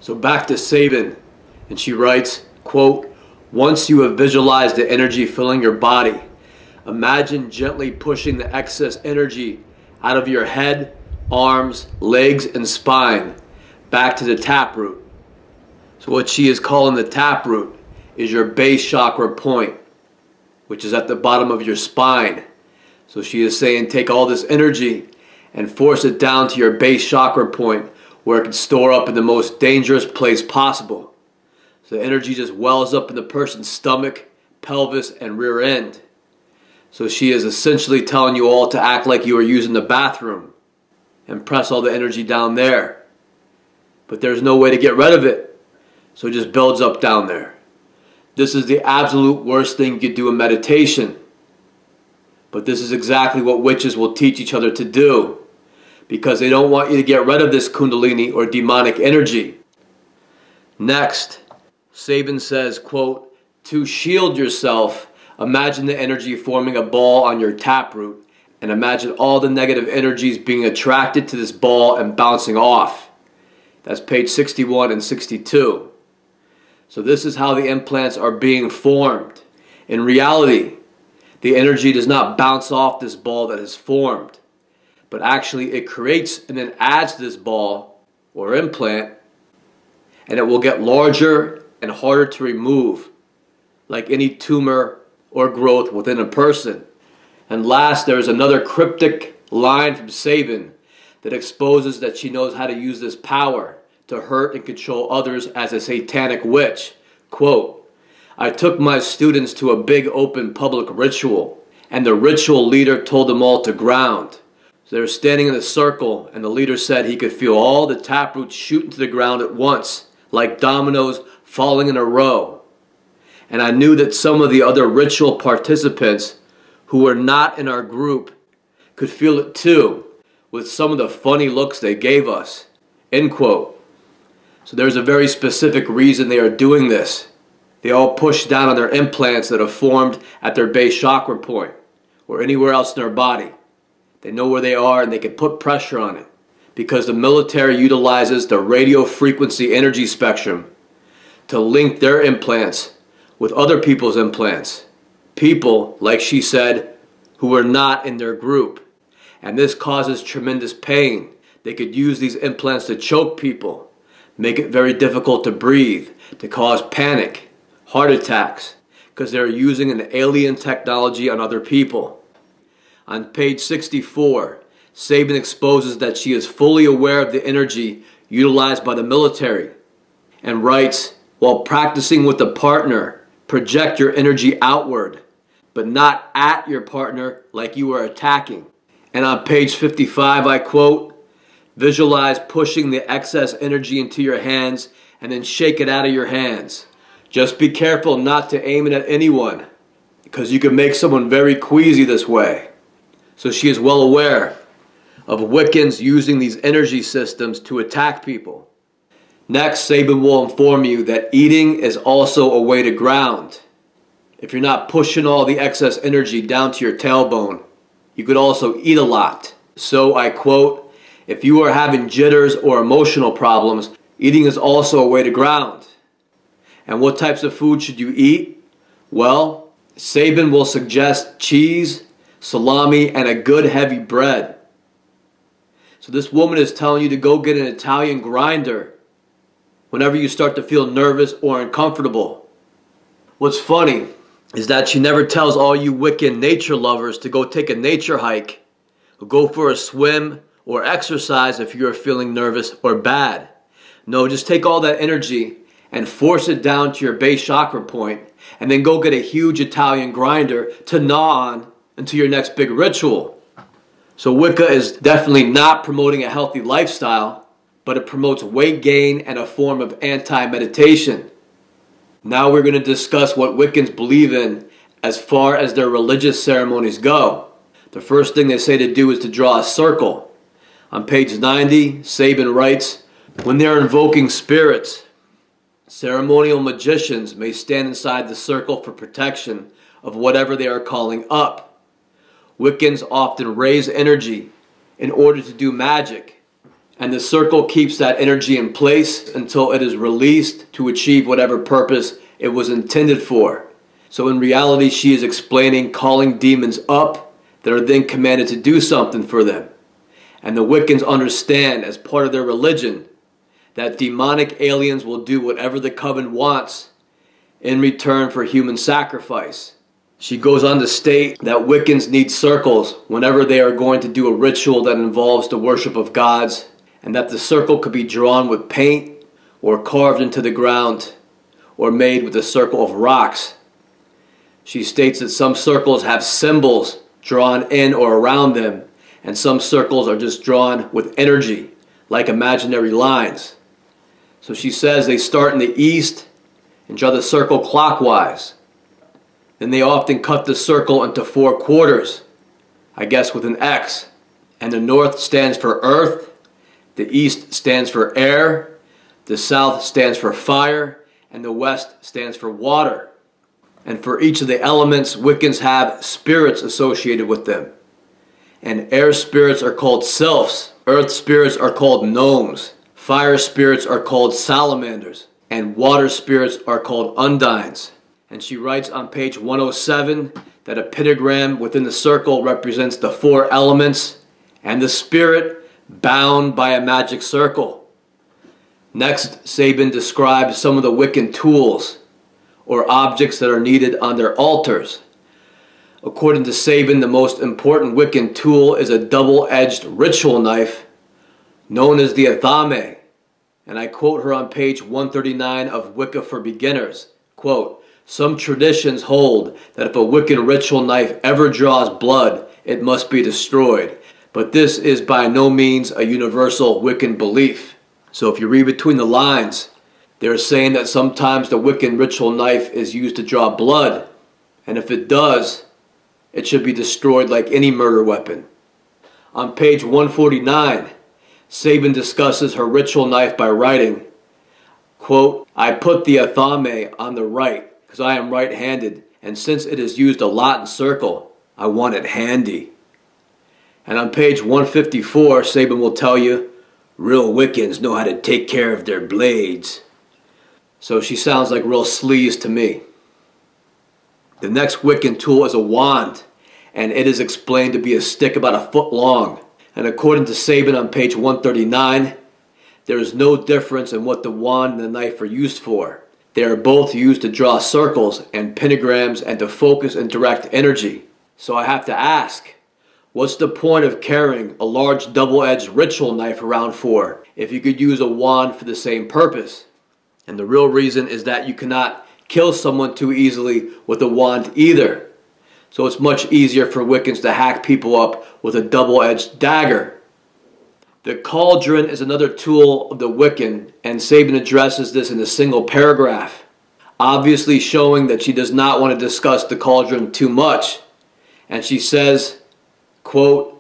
So back to Sabin, and she writes, quote, "Once you have visualized the energy filling your body, imagine gently pushing the excess energy out of your head, arms, legs, and spine back to the taproot." So what she is calling the taproot is your base chakra point, which is at the bottom of your spine. So she is saying take all this energy and force it down to your base chakra point, where it can store up in the most dangerous place possible. So the energy just wells up in the person's stomach, pelvis, and rear end. So she is essentially telling you all to act like you are using the bathroom and press all the energy down there. But there's no way to get rid of it, so it just builds up down there. This is the absolute worst thing you could do in meditation. But this is exactly what witches will teach each other to do, because they don't want you to get rid of this kundalini or demonic energy. Next, Sabin says, quote, "To shield yourself, imagine the energy forming a ball on your taproot, and imagine all the negative energies being attracted to this ball and bouncing off." That's page 61 and 62. So this is how the implants are being formed. In reality, the energy does not bounce off this ball that is formed, but actually it creates and then adds to this ball or implant, and it will get larger and harder to remove, like any tumor or growth within a person. And last, there is another cryptic line from Sabin that exposes that she knows how to use this power to hurt and control others as a satanic witch. Quote, "I took my students to a big open public ritual, and the ritual leader told them all to ground. So they were standing in a circle, and the leader said he could feel all the taproots shooting to the ground at once, like dominoes falling in a row. And I knew that some of the other ritual participants who were not in our group could feel it too, with some of the funny looks they gave us." End quote. So there's a very specific reason they are doing this. They all push down on their implants that are formed at their base chakra point or anywhere else in their body. They know where they are and they can put pressure on it, because the military utilizes the radio frequency energy spectrum to link their implants with other people's implants. People, like she said, who are not in their group. And this causes tremendous pain. They could use these implants to choke people, make it very difficult to breathe, to cause panic, heart attacks, because they're using an alien technology on other people. On page 64, Sabin exposes that she is fully aware of the energy utilized by the military and writes, "While practicing with a partner, project your energy outward, but not at your partner like you are attacking." And on page 55, I quote, "Visualize pushing the excess energy into your hands and then shake it out of your hands. Just be careful not to aim it at anyone, because you can make someone very queasy this way." So she is well aware of Wiccans using these energy systems to attack people. Next, Sabin will inform you that eating is also a way to ground. If you're not pushing all the excess energy down to your tailbone, you could also eat a lot. So I quote, "If you are having jitters or emotional problems, eating is also a way to ground." And what types of food should you eat? Well, Sabin will suggest cheese, salami, and a good heavy bread. So this woman is telling you to go get an Italian grinder whenever you start to feel nervous or uncomfortable. What's funny is that she never tells all you Wiccan nature lovers to go take a nature hike, or go for a swim, or exercise if you're feeling nervous or bad. No, just take all that energy and force it down to your base chakra point, and then go get a huge Italian grinder to gnaw on until your next big ritual. So Wicca is definitely not promoting a healthy lifestyle, but it promotes weight gain and a form of anti-meditation. Now we're going to discuss what Wiccans believe in as far as their religious ceremonies go. The first thing they say to do is to draw a circle. On page 90, Sabin writes, "When they are invoking spirits, ceremonial magicians may stand inside the circle for protection of whatever they are calling up. Wiccans often raise energy in order to do magic, And the circle keeps that energy in place until it is released to achieve whatever purpose it was intended for. So in reality, she is explaining calling demons up that are then commanded to do something for them. And the Wiccans understand as part of their religion that demonic aliens will do whatever the coven wants in return for human sacrifice. She goes on to state that Wiccans need circles whenever they are going to do a ritual that involves the worship of gods, and that the circle could be drawn with paint or carved into the ground or made with a circle of rocks. She states that some circles have symbols drawn in or around them, and some circles are just drawn with energy, like imaginary lines. So she says they start in the east and draw the circle clockwise. Then they often cut the circle into 4 quarters, I guess with an X. And the north stands for earth, the east stands for air, the south stands for fire, and the west stands for water. And for each of the elements, Wiccans have spirits associated with them. And air spirits are called sylphs, earth spirits are called gnomes, fire spirits are called salamanders, and water spirits are called undines. And she writes on page 107 that a pentagram within the circle represents the 4 elements and the spirit bound by a magic circle. Next, Sabin describes some of the Wiccan tools or objects that are needed on their altars. According to Sabin, the most important Wiccan tool is a double-edged ritual knife known as the athame. And I quote her on page 139 of Wicca For Beginners, quote, "Some traditions hold that if a Wiccan ritual knife ever draws blood, it must be destroyed. But this is by no means a universal Wiccan belief." So if you read between the lines, they're saying that sometimes the Wiccan ritual knife is used to draw blood. And if it does, it should be destroyed like any murder weapon. On page 149, Sabin discusses her ritual knife by writing, quote, "I put the athame on the right because I am right-handed, and since it is used a lot in circle, I want it handy." And on page 154, Sabin will tell you, "Real Wiccans know how to take care of their blades." So she sounds like real sleaze to me. The next Wiccan tool is a wand, and it is explained to be a stick about 1 foot long. And according to Sabin on page 139, there is no difference in what the wand and the knife are used for. They are both used to draw circles and pentagrams and to focus and direct energy. So I have to ask, what's the point of carrying a large double-edged ritual knife around for if you could use a wand for the same purpose? And the real reason is that you cannot kill someone too easily with a wand either. So it's much easier for Wiccans to hack people up with a double-edged dagger. The cauldron is another tool of the Wiccan, and Sabin addresses this in a single paragraph, obviously showing that she does not want to discuss the cauldron too much. And she says, quote,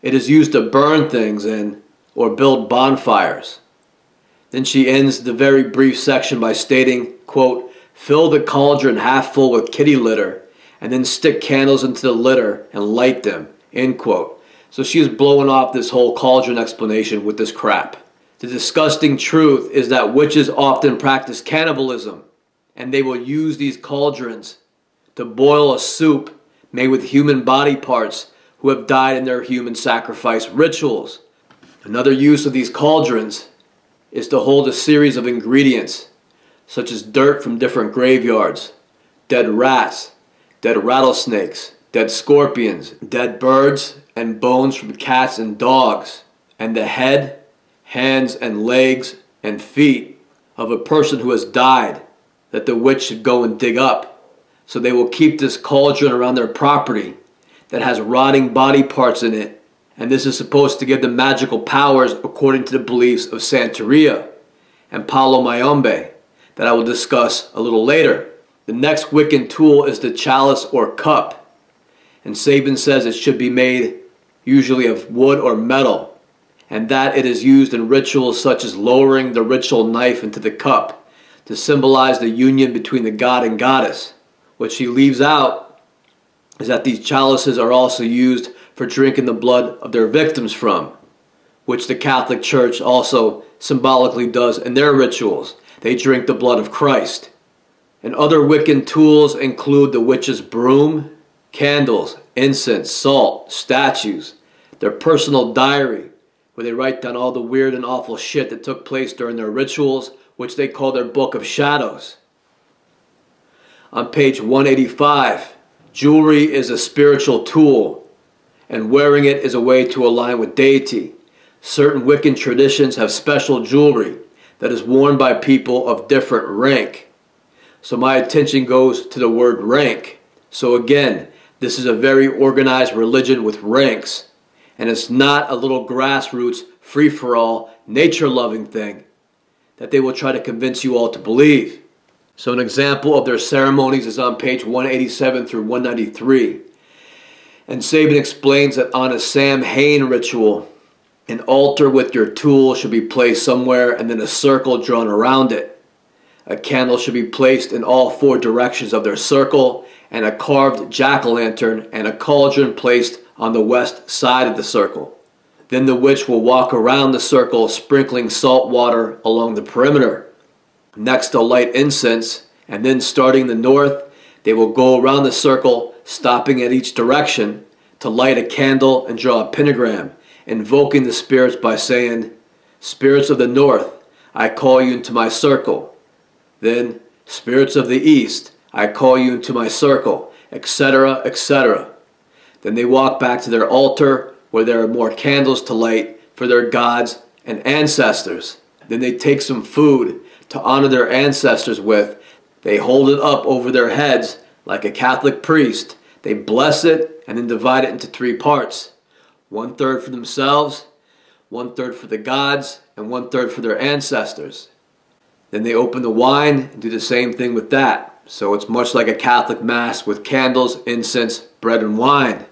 "It is used to burn things in or build bonfires." Then she ends the very brief section by stating, quote, "Fill the cauldron half full with kitty litter and then stick candles into the litter and light them," end quote. So she is blowing off this whole cauldron explanation with this crap. The disgusting truth is that witches often practice cannibalism, and they will use these cauldrons to boil a soup made with human body parts who have died in their human sacrifice rituals. Another use of these cauldrons is to hold a series of ingredients, such as dirt from different graveyards, dead rats, dead rattlesnakes, dead scorpions, dead birds, and bones from cats and dogs, and the head, hands, and legs, and feet of a person who has died that the witch should go and dig up. So they will keep this cauldron around their property that has rotting body parts in it, and this is supposed to give them magical powers according to the beliefs of Santeria and Palo Mayombe that I will discuss a little later. The next Wiccan tool is the chalice or cup, and Sabin says it should be made usually of wood or metal, and that it is used in rituals such as lowering the ritual knife into the cup to symbolize the union between the god and goddess. What she leaves out is that these chalices are also used for drinking the blood of their victims from, which the Catholic Church also symbolically does in their rituals. They drink the blood of Christ. And other Wiccan tools include the witch's broom, candles, incense, salt, statues, their personal diary, where they write down all the weird and awful shit that took place during their rituals, which they call their Book of Shadows. On page 185, jewelry is a spiritual tool, and wearing it is a way to align with deity. Certain Wiccan traditions have special jewelry that is worn by people of different rank. So my attention goes to the word rank. So again, this is a very organized religion with ranks, and it's not a little grassroots, free-for-all, nature-loving thing that they will try to convince you all to believe. So an example of their ceremonies is on page 187 through 193. And Sabin explains that on a Samhain ritual, an altar with your tool should be placed somewhere and then a circle drawn around it. A candle should be placed in all four directions of their circle, and a carved jack-o'-lantern and a cauldron placed on the west side of the circle. Then the witch will walk around the circle, sprinkling salt water along the perimeter. Next, they'll light incense, and then starting the north, they will go around the circle, stopping at each direction to light a candle and draw a pentagram, invoking the spirits by saying, "Spirits of the north, I call you into my circle." Then, "Spirits of the east, I call you into my circle," etc., etc. Then they walk back to their altar, where there are more candles to light for their gods and ancestors. Then they take some food to honor their ancestors with. They hold it up over their heads like a Catholic priest. They bless it and then divide it into three parts. 1/3 for themselves, 1/3 for the gods, and 1/3 for their ancestors. Then they open the wine and do the same thing with that. So it's much like a Catholic Mass with candles, incense, bread, and wine.